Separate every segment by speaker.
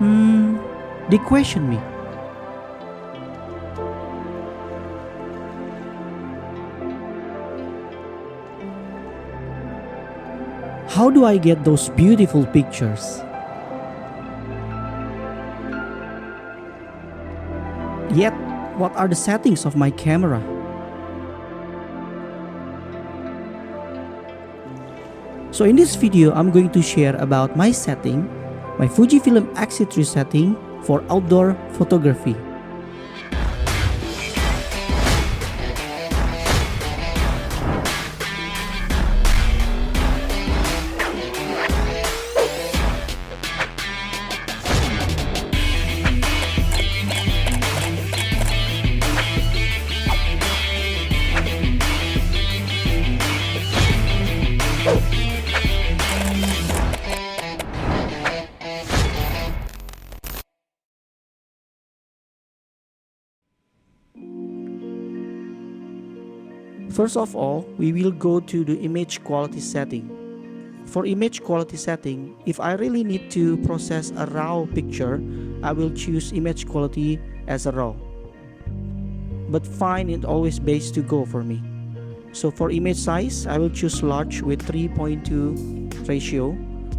Speaker 1: They question me. How do I get those beautiful pictures? Yet, what are the settings of my camera? So in this video, I'm going to share about my setting, my Fujifilm Xt3 setting for outdoor photography. First of all, we will go to the image quality setting. For image quality setting, if I really need to process a RAW picture, I will choose image quality as a RAW. But fine is always best to go for me. So for image size, I will choose large with 3.2 ratio,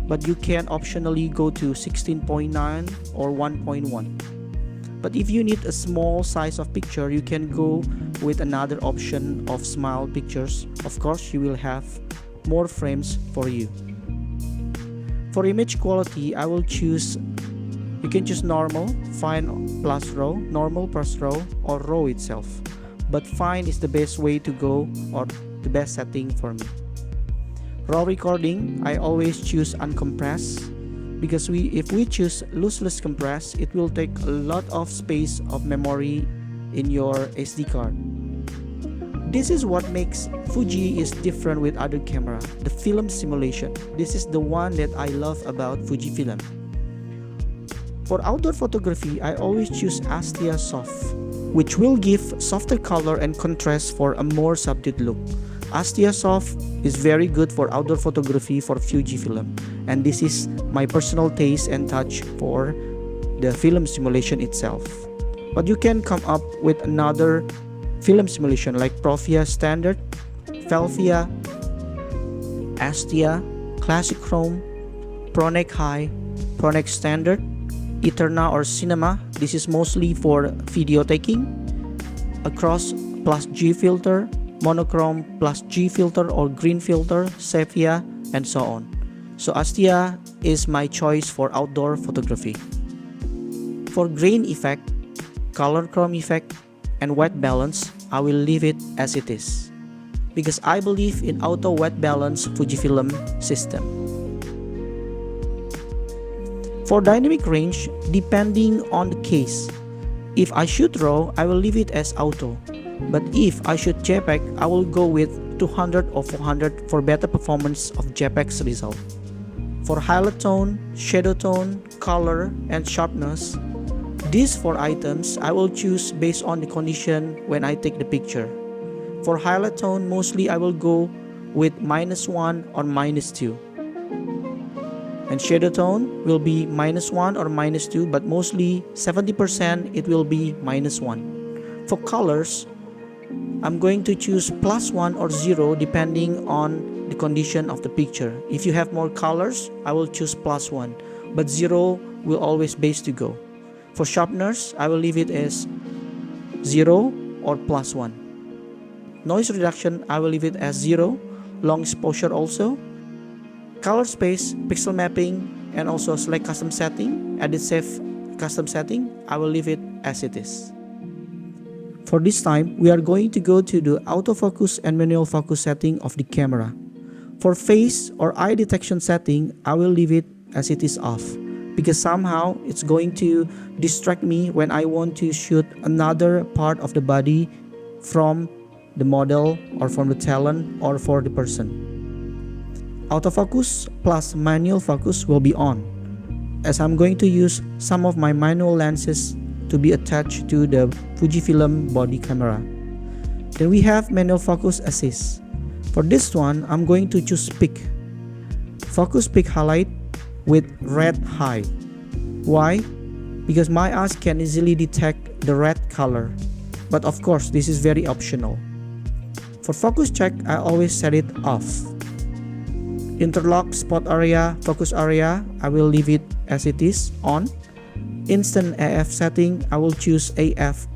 Speaker 1: but you can optionally go to 16.9 or 1.1. But if you need a small size of picture, you can go with another option of small pictures. Of course, you will have more frames for you. For image quality, I will choose, you can choose normal, fine plus raw, normal plus raw, or raw itself. But fine is the best way to go, or the best setting for me. Raw recording, I always choose uncompressed, because if we choose lossless compress, it will take a lot of space of memory in your SD card. This is what makes Fuji is different with other camera, the film simulation. This is the one that I love about Fujifilm. For outdoor photography, I always choose Astia Soft, which will give softer color and contrast for a more subdued look. Astia Soft is very good for outdoor photography for Fujifilm, and this is my personal taste and touch for the film simulation itself. But you can come up with another film simulation like Profia Standard, Felvia, Astia, Classic Chrome, Pronek High, Pronek Standard, Eterna or Cinema. This is mostly for video taking, Across plus G filter, Monochrome plus G filter or green filter, Sepia, and so on. So Astia is my choice for outdoor photography. For grain effect, color chrome effect, and white balance, I will leave it as it is, because I believe in auto white balance Fujifilm system. For dynamic range, depending on the case, if I shoot RAW, I will leave it as auto. But if I shoot JPEG, I will go with 200 or 400 for better performance of JPEG's result. For highlight tone, shadow tone, color, and sharpness, these 4 items I will choose based on the condition when I take the picture. For highlight tone, mostly I will go with -1 or -2. And shadow tone will be -1 or -2, but mostly 70% it will be -1. For colors, I'm going to choose +1 or 0 depending on the condition of the picture. If you have more colors, I will choose +1, but 0 will always best to go. For sharpness, I will leave it as 0 or +1. Noise reduction, I will leave it as 0. Long exposure also. Color space, pixel mapping, and also select custom setting, edit save custom setting, I will leave it as it is. For this time, we are going to go to the autofocus and manual focus setting of the camera. For face or eye detection setting, I will leave it as it is off, because somehow it's going to distract me when I want to shoot another part of the body from the model or from the talent or for the person. Autofocus plus manual focus will be on, as I'm going to use some of my manual lenses to be attached to the Fujifilm body camera. Then we have manual focus assist. For this one, I'm going to choose peak. Focus peak highlight with red high. Why? Because my eyes can easily detect the red color. But of course, this is very optional. For focus check, I always set it off. Interlock spot area, focus area, I will leave it as it is on. Instant AF setting, I will choose AF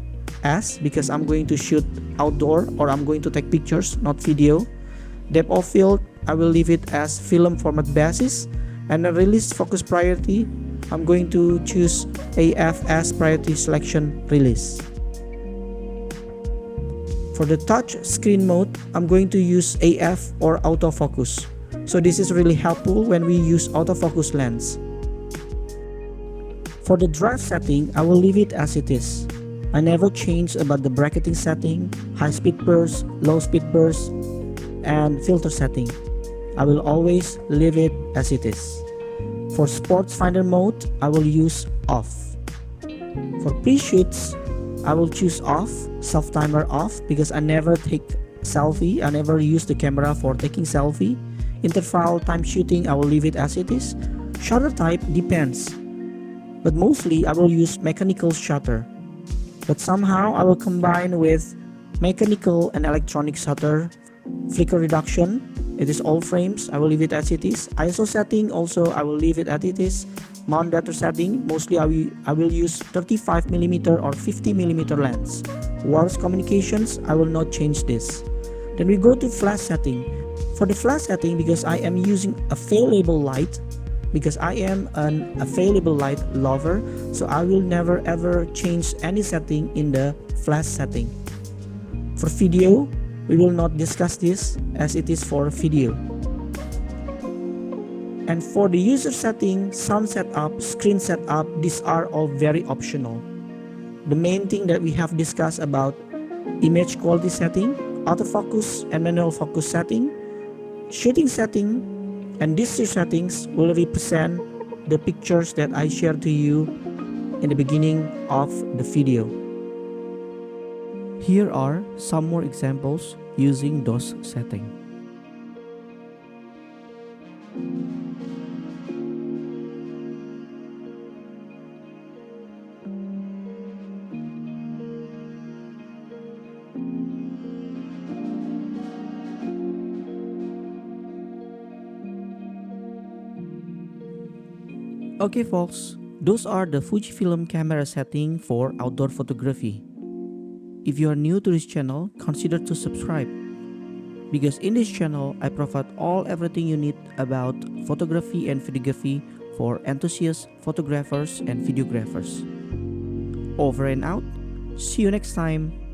Speaker 1: as because I'm going to shoot outdoor or I'm going to take pictures, not video. Depth of field, I will leave it as film format basis. And the release focus priority, I'm going to choose AF as priority selection release. For the touch screen mode, I'm going to use AF or autofocus. So this is really helpful when we use autofocus lens. For the drive setting, I will leave it as it is. I never change about the bracketing setting, high speed burst, low speed burst, and filter setting. I will always leave it as it is. For sports finder mode, I will use off. For pre-shoots, I will choose off, self-timer off because I never take selfie. I never use the camera for taking selfie. Interval time shooting, I will leave it as it is. Shutter type depends, but mostly I will use mechanical shutter. But somehow I will combine with mechanical and electronic shutter. Flicker reduction, it is all frames, I will leave it as it is. ISO setting also I will leave it as it is. Mount data setting, mostly I will use 35mm or 50mm lens. Wireless communications, I will not change this. Then we go to flash setting. For the flash setting, because I am using available light, because I am an available light lover, so I will never ever change any setting in the flash setting. For video, we will not discuss this as it is for video. And for the user setting, sound setup, screen setup, these are all very optional. The main thing that we have discussed about image quality setting, autofocus and manual focus setting, shooting setting, and these two settings will represent the pictures that I shared to you in the beginning of the video. Here are some more examples using those settings. Okay folks, those are the Fujifilm camera setting for outdoor photography. If you are new to this channel, consider to subscribe. Because in this channel, I provide everything you need about photography and videography for enthusiast photographers and videographers. Over and out. See you next time.